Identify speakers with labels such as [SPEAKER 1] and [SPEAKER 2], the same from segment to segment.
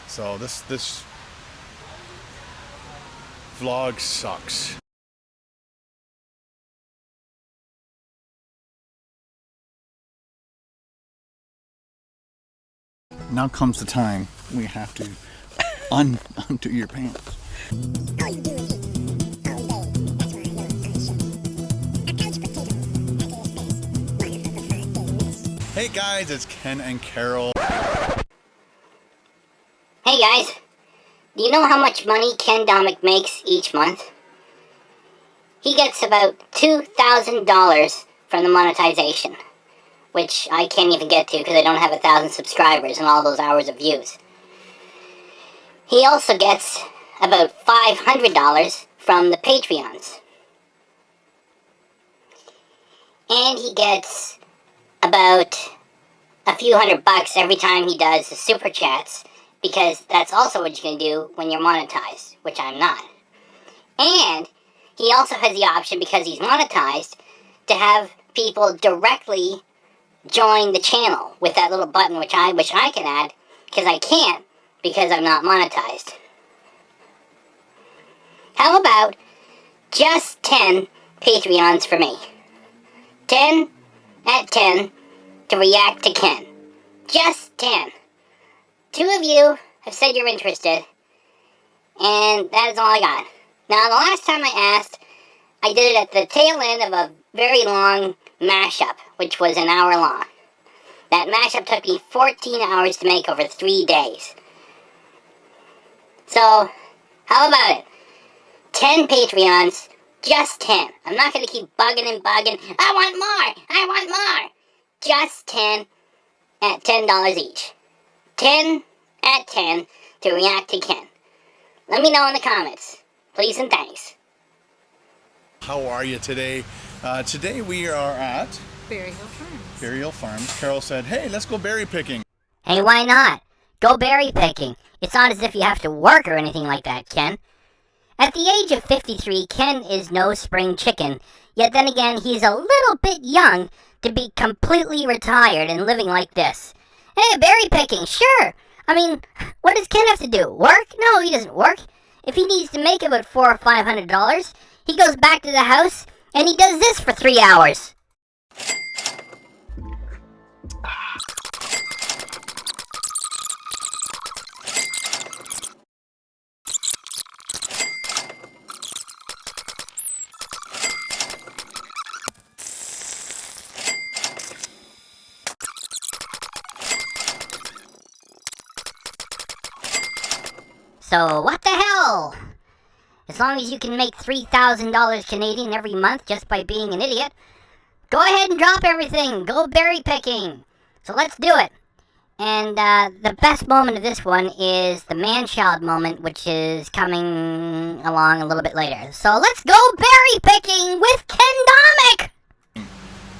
[SPEAKER 1] So this vlog sucks. Now comes the time we have to undo your pants. Hey guys, it's Ken and Carol.
[SPEAKER 2] Hey guys, do you know how much money Ken Domik makes each month? He gets about $2,000 from the monetization, which I can't even get to because I don't have 1,000 subscribers and all those hours of views. He also gets about $500 from the Patreons. And he gets about a few $100 every time he does the super chats, because that's also what you can do when you're monetized, which I'm not. And he also has the option, because he's monetized, to have people directly join the channel with that little button, which I wish I could add, because I can't, because I'm not monetized. How about just 10 Patreons for me? 10 at 10 to react to Ken. Just 10. 2 of you have said you're interested, and that is all I got. Now, the last time I asked, I did it at the tail end of a very long mashup, which was an hour long. That mashup took me 14 hours to make over 3 days. So, how about it? 10 Patreons, just 10. I'm not going to keep bugging and bugging. I want more! I want more! Just 10 at $10 each. 10 at 10 to react to Ken. Let me know in the comments. Please and thanks.
[SPEAKER 1] How are you today? Today we are at
[SPEAKER 3] Berry Hill Farms.
[SPEAKER 1] Berry Hill Farms. Carol said, hey, let's go berry picking.
[SPEAKER 2] Hey, why not? Go berry picking. It's not as if you have to work or anything like that, Ken. At the age of 53, Ken is no spring chicken. Yet then again, he's a little bit young to be completely retired and living like this. Hey, berry picking, sure. I mean, what does Ken have to do? Work? No, he doesn't work. If he needs to make about $400 or $500, he goes back to the house and he does this for 3 hours. So, what the hell? As long as you can make $3,000 Canadian every month just by being an idiot, go ahead and drop everything. Go berry picking. So let's do it. And the best moment of this one is the Manchild moment, which is coming along a little bit later. So let's go berry picking with Ken Domik!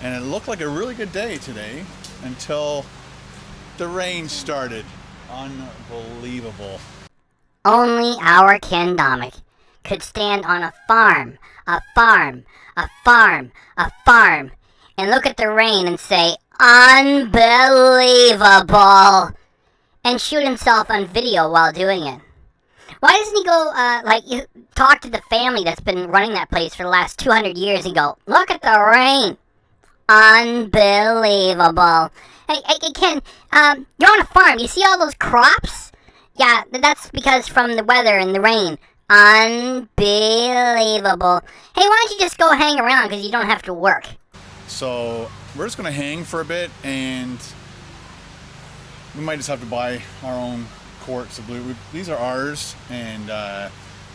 [SPEAKER 1] And it looked like a really good day today until the rain started. Unbelievable.
[SPEAKER 2] Only our Ken Domik could stand on a farm, and look at the rain and say, unbelievable, and shoot himself on video while doing it. Why doesn't he go, talk to the family that's been running that place for the last 200 years and go, look at the rain, unbelievable. Hey, Ken, you're on a farm, you see all those crops? Yeah, that's because from the weather and the rain. Unbelievable. Hey, why don't you just go hang around because you don't have to work?
[SPEAKER 1] So we're just going to hang for a bit, and we might just have to buy our own quarts of blue. These are ours, and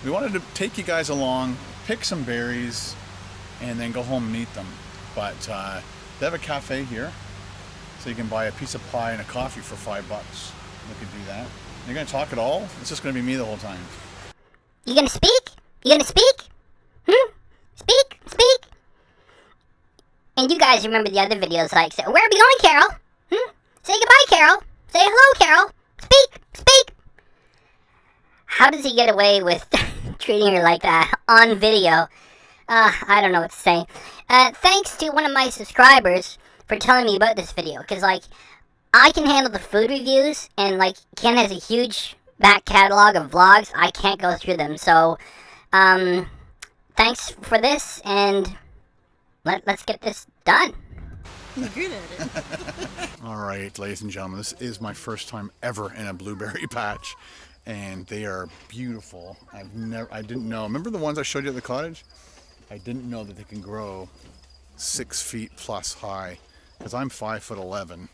[SPEAKER 1] we wanted to take you guys along, pick some berries, and then go home and eat them. But they have a cafe here, so you can buy a piece of pie and a coffee for $5. We could do that. You're going to talk at all? It's just going to be me the whole time.
[SPEAKER 2] You going to speak? You going to speak? Speak? And you guys remember the other videos like, where are we going, Carol? Say goodbye, Carol. Say hello, Carol. Speak. How does he get away with treating her like that on video? I don't know what to say. Thanks to one of my subscribers for telling me about this video, because, I can handle the food reviews, and, Ken has a huge back catalog of vlogs, I can't go through them. So, thanks for this, and let's get this done.
[SPEAKER 3] You're good at it.
[SPEAKER 1] All right, ladies and gentlemen, this is my first time ever in a blueberry patch, and they are beautiful. I didn't know. Remember the ones I showed you at the cottage? I didn't know that they can grow 6 feet plus high, because I'm 5'11", and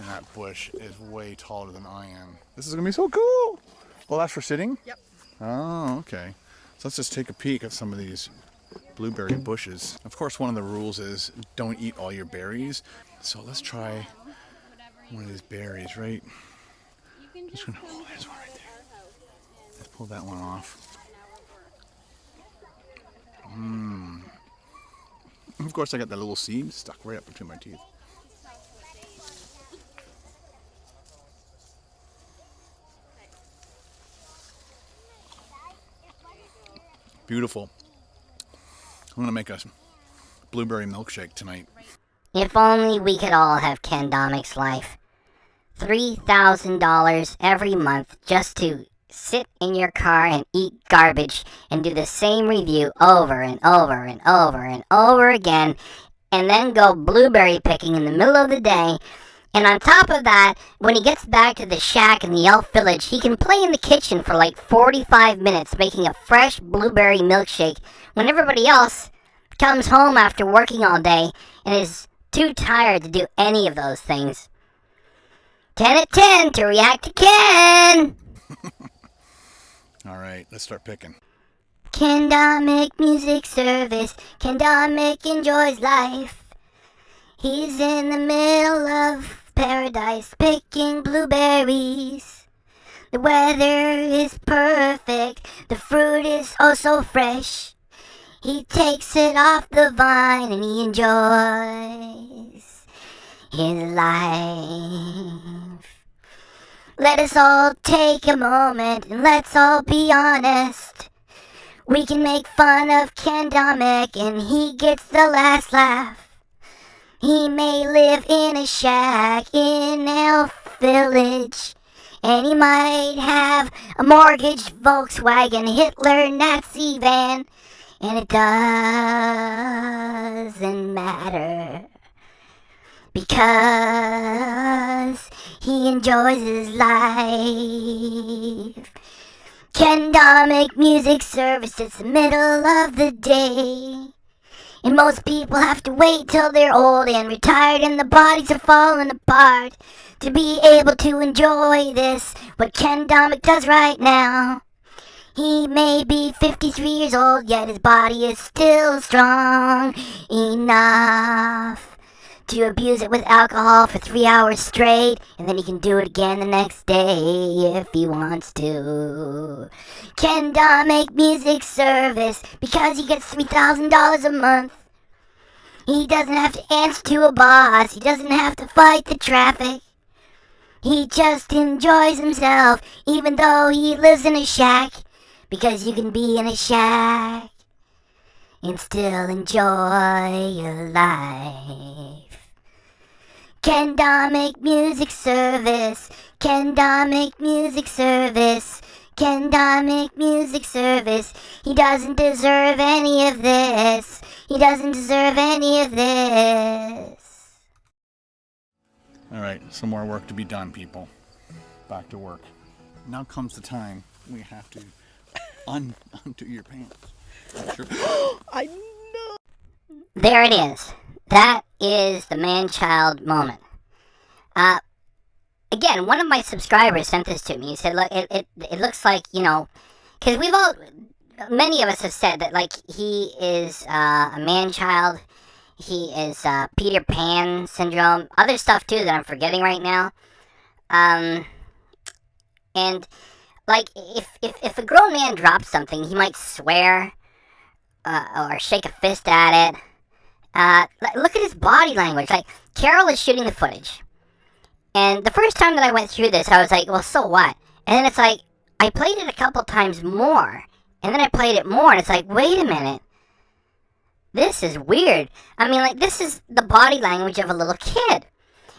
[SPEAKER 1] that bush is way taller than I am. This is gonna be so cool. Well, that's for sitting?
[SPEAKER 3] Yep.
[SPEAKER 1] Oh, okay. So let's just take a peek at some of these blueberry bushes. Of course, one of the rules is don't eat all your berries. So let's try one of these berries, right? Just gonna, oh, there's one right there. Let's pull that one off. Of course, I got that little seed stuck right up between my teeth. Beautiful. I'm gonna make a blueberry milkshake tonight.
[SPEAKER 2] If only we could all have Ken Domik's life. $3,000 every month just to sit in your car and eat garbage and do the same review over and over and over and over again, and then go blueberry picking in the middle of the day. And on top of that, when he gets back to the shack in the Elf Village, he can play in the kitchen for like 45 minutes making a fresh blueberry milkshake when everybody else comes home after working all day and is too tired to do any of those things. 10 at 10 to react to Ken!
[SPEAKER 1] All right, let's start picking.
[SPEAKER 2] Ken Domik Music Service. Ken Domik enjoys life. He's in the middle of paradise picking blueberries. The weather is perfect. The fruit is oh so fresh. He takes it off the vine and he enjoys his life. Let us all take a moment and let's all be honest. We can make fun of Ken Domik and he gets the last laugh. He may live in a shack in Elf Village, and he might have a mortgaged Volkswagen Hitler Nazi van, and it doesn't matter, because he enjoys his life. Ken Domik Music Service, it's the middle of the day, and most people have to wait till they're old and retired and the bodies are falling apart to be able to enjoy this, what Ken Domik does right now. He may be 53 years old, yet his body is still strong enough to abuse it with alcohol for 3 hours straight, and then he can do it again the next day if he wants to. Ken Domik Music Service, because he gets $3,000 a month. He doesn't have to answer to a boss. He doesn't have to fight the traffic. He just enjoys himself, even though he lives in a shack, because you can be in a shack and still enjoy your life. Ken Domik Music Service. Ken Domik Music Service. Ken Domik Music Service. He doesn't deserve any of this. He doesn't deserve any of this.
[SPEAKER 1] All right, some more work to be done, people. Back to work. Now comes the time we have to undo your pants. Sure.
[SPEAKER 3] I know.
[SPEAKER 2] There it is. That is the Manchild moment. Again, one of my subscribers sent this to me. He said, "Look, it looks like, you know, because many of us have said that, like, he is a man-child. He is Peter Pan syndrome. Other stuff, too, that I'm forgetting right now. And, like, if a grown man drops something, he might swear or shake a fist at it. Look at his body language. Like, Carol is shooting the footage. And the first time that I went through this, I was like, well, so what? And then it's like, I played it a couple times more. And then I played it more, and it's like, wait a minute. This is weird. I mean, like, this is the body language of a little kid.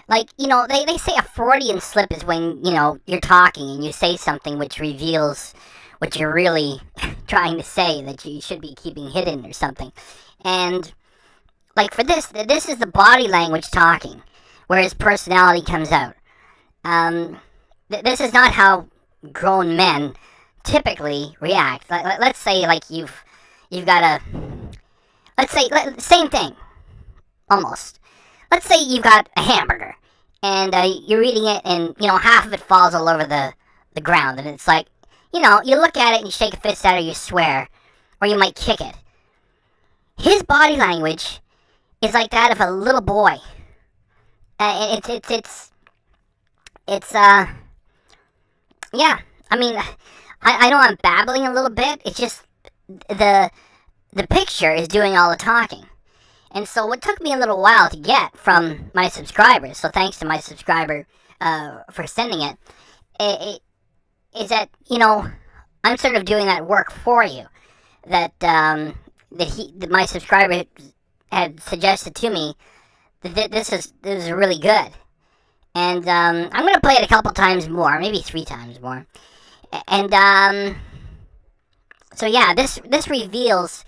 [SPEAKER 2] Like, they say a Freudian slip is when, you're talking and you say something which reveals what you're really trying to say that you should be keeping hidden or something. And, like, for this is the body language talking, where his personality comes out. This is not how grown men typically react. Let's say, like, you've got same thing, almost. Let's say you've got a hamburger, and you're eating it, and, half of it falls all over the ground, and it's like, you look at it and you shake a fist at it or you swear, or you might kick it. His body language is like that of a little boy. Yeah, I mean, I know I'm babbling a little bit, it's just, the picture is doing all the talking. And so what took me a little while to get from my subscribers, so thanks to my subscriber for sending it, is that, I'm sort of doing that work for you. That my subscriber had suggested to me that this is really good. And I'm going to play it a couple times more, maybe 3 times more. And so yeah, this reveals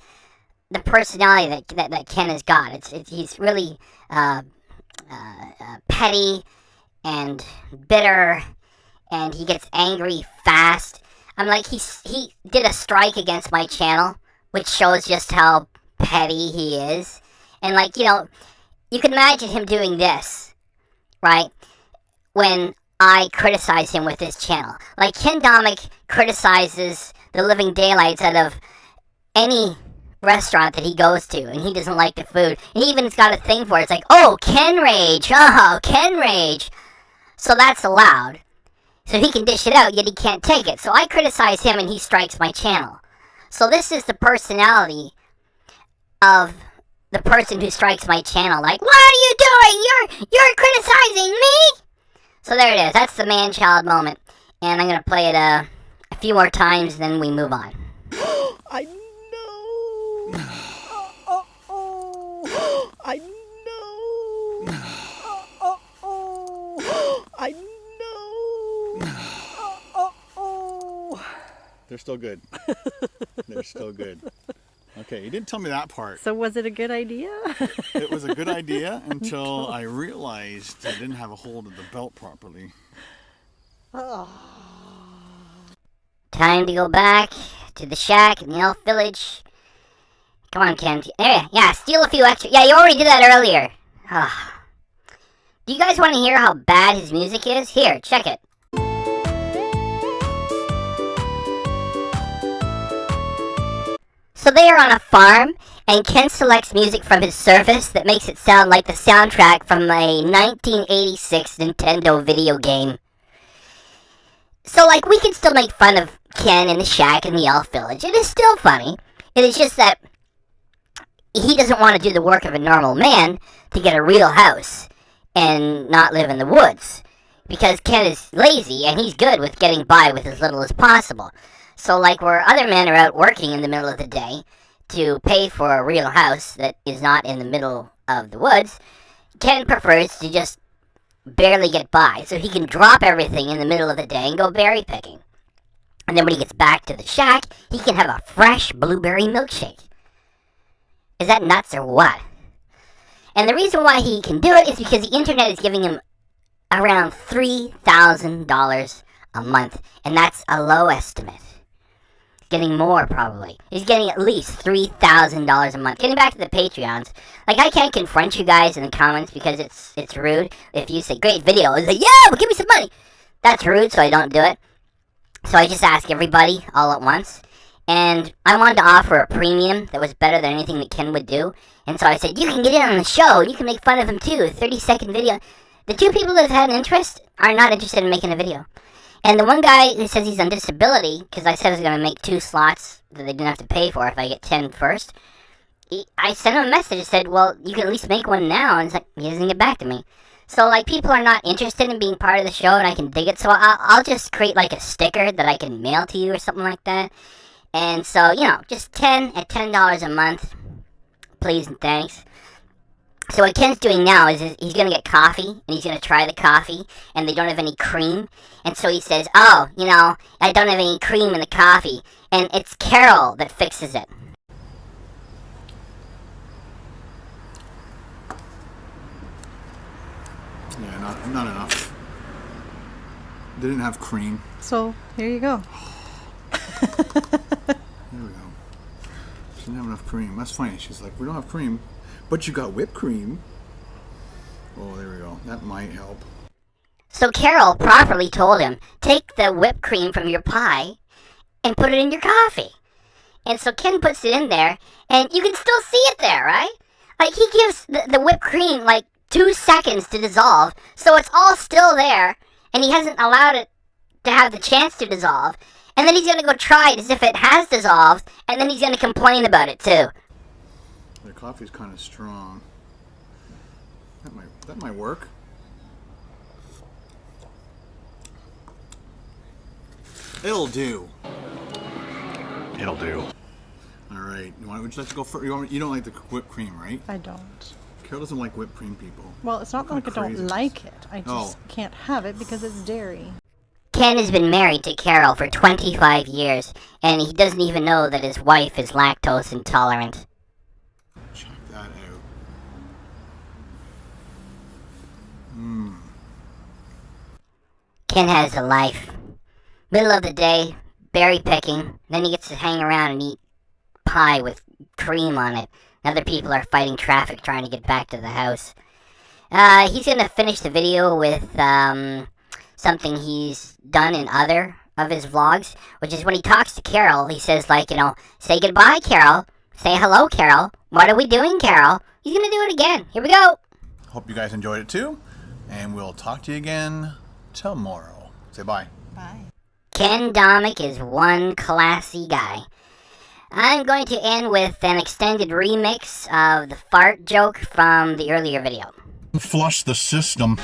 [SPEAKER 2] the personality that Ken has got. He's really petty and bitter, and he gets angry fast. I'm like, he did a strike against my channel, which shows just how petty he is. And like, you can imagine him doing this, right? When I criticize him with his channel. Like, Ken Domik criticizes the living daylights out of any restaurant that he goes to, and he doesn't like the food. And he even's got a thing for it. It's like, oh, Ken Rage. Oh, Ken Rage. So that's allowed. So he can dish it out, yet he can't take it. So I criticize him, and he strikes my channel. So this is the personality of the person who strikes my channel. Like, what are you doing? You're criticizing me? So there it is. That's the Manchild moment. And I'm going to play it a few more times, then we move on.
[SPEAKER 3] I know. I know. I know.
[SPEAKER 1] They're still good. They're still good. Okay, you didn't tell me that part.
[SPEAKER 3] So was it a good idea?
[SPEAKER 1] It was a good idea until I realized I didn't have a hold of the belt properly.
[SPEAKER 3] Oh.
[SPEAKER 2] Time to go back to the shack in the elf village. Come on, Ken. Yeah, steal a few extra. Yeah, you already did that earlier. Do you guys want to hear how bad his music is? Here, check it. So they are on a farm, and Ken selects music from his service that makes it sound like the soundtrack from a 1986 Nintendo video game. So, like, we can still make fun of Ken in the shack in the elf village. It is still funny. It is just that he doesn't want to do the work of a normal man to get a real house and not live in the woods. Because Ken is lazy, and he's good with getting by with as little as possible. So, like, where other men are out working in the middle of the day to pay for a real house that is not in the middle of the woods, Ken prefers to just barely get by, so he can drop everything in the middle of the day and go berry picking. And then when he gets back to the shack, he can have a fresh blueberry milkshake. Is that nuts or what? And the reason why he can do it is because the internet is giving him around $3,000 a month, and that's a low estimate. Getting more, probably. He's getting at least $3,000 a month. Getting back to the Patreons, like, I can't confront you guys in the comments because it's rude. If you say, great video, it's like, yeah, but give me some money. That's rude, so I don't do it. So I just ask everybody all at once. And I wanted to offer a premium that was better than anything that Ken would do. And so I said, you can get in on the show. You can make fun of him too. A 30-second video. The 2 people that have had an interest are not interested in making a video. And the one guy who says he's on disability, because I said I was going to make 2 slots that they didn't have to pay for if I get 10 first, I sent him a message and said, well, you can at least make one now. And it's like, he doesn't get back to me. So, like, people are not interested in being part of the show, and I can dig it. So I'll just create, like, a sticker that I can mail to you or something like that. And so, just 10 at $10 a month. Please and thanks. So what Ken's doing now is he's going to get coffee, and he's going to try the coffee, and they don't have any cream. And so he says, oh, you know, I don't have any cream in the coffee. And it's Carol that fixes it.
[SPEAKER 1] Yeah, not enough. They didn't have cream.
[SPEAKER 3] So, here you go.
[SPEAKER 1] There we go. She didn't have enough cream. That's funny. She's like, we don't have cream, but you got whipped cream. Oh, there we go. That might help.
[SPEAKER 2] So Carol properly told him, take the whipped cream from your pie and put it in your coffee. And so Ken puts it in there, and you can still see it there, right? Like, he gives the whipped cream, like, 2 seconds to dissolve, so it's all still there, and he hasn't allowed it to have the chance to dissolve. And then he's going to go try it as if it has dissolved, and then he's going to complain about it, too.
[SPEAKER 1] The coffee's kind of strong. That might work. It'll do. It'll do. All right. Would you like to go first? You don't like the whipped cream, right?
[SPEAKER 3] I don't.
[SPEAKER 1] Carol doesn't like whipped cream, people.
[SPEAKER 3] Well, it's not like I don't
[SPEAKER 1] crazy.
[SPEAKER 3] like it. I just can't have it because it's dairy.
[SPEAKER 2] Ken has been married to Carol for 25 years, and he doesn't even know that his wife is lactose intolerant.
[SPEAKER 1] Check that out.
[SPEAKER 2] Ken has a life. Middle of the day, berry picking, then he gets to hang around and eat pie with cream on it. Other people are fighting traffic trying to get back to the house. He's gonna finish the video with something he's done in other of his vlogs, which is when he talks to Carol, he says, like, you know, say goodbye, Carol. Say hello, Carol. What are we doing, Carol? He's gonna do it again. Here we go.
[SPEAKER 1] Hope you guys enjoyed it too, and we'll talk to you again tomorrow. Say bye.
[SPEAKER 3] Bye.
[SPEAKER 2] Ken Domik is one classy guy. I'm going to end with an extended remix of the fart joke from the earlier video.
[SPEAKER 1] Flush the system.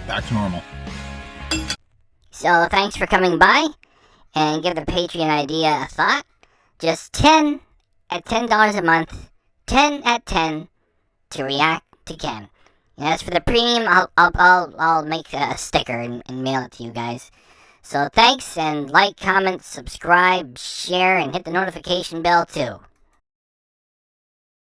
[SPEAKER 1] Back to normal.
[SPEAKER 2] So thanks for coming by, and give the Patreon idea a thought. Just 10 at $10 a month, 10 at 10 to react to Ken. And as for the premium, I'll make a sticker and mail it to you guys. So thanks, and like, comment, subscribe, share, and hit the notification bell too.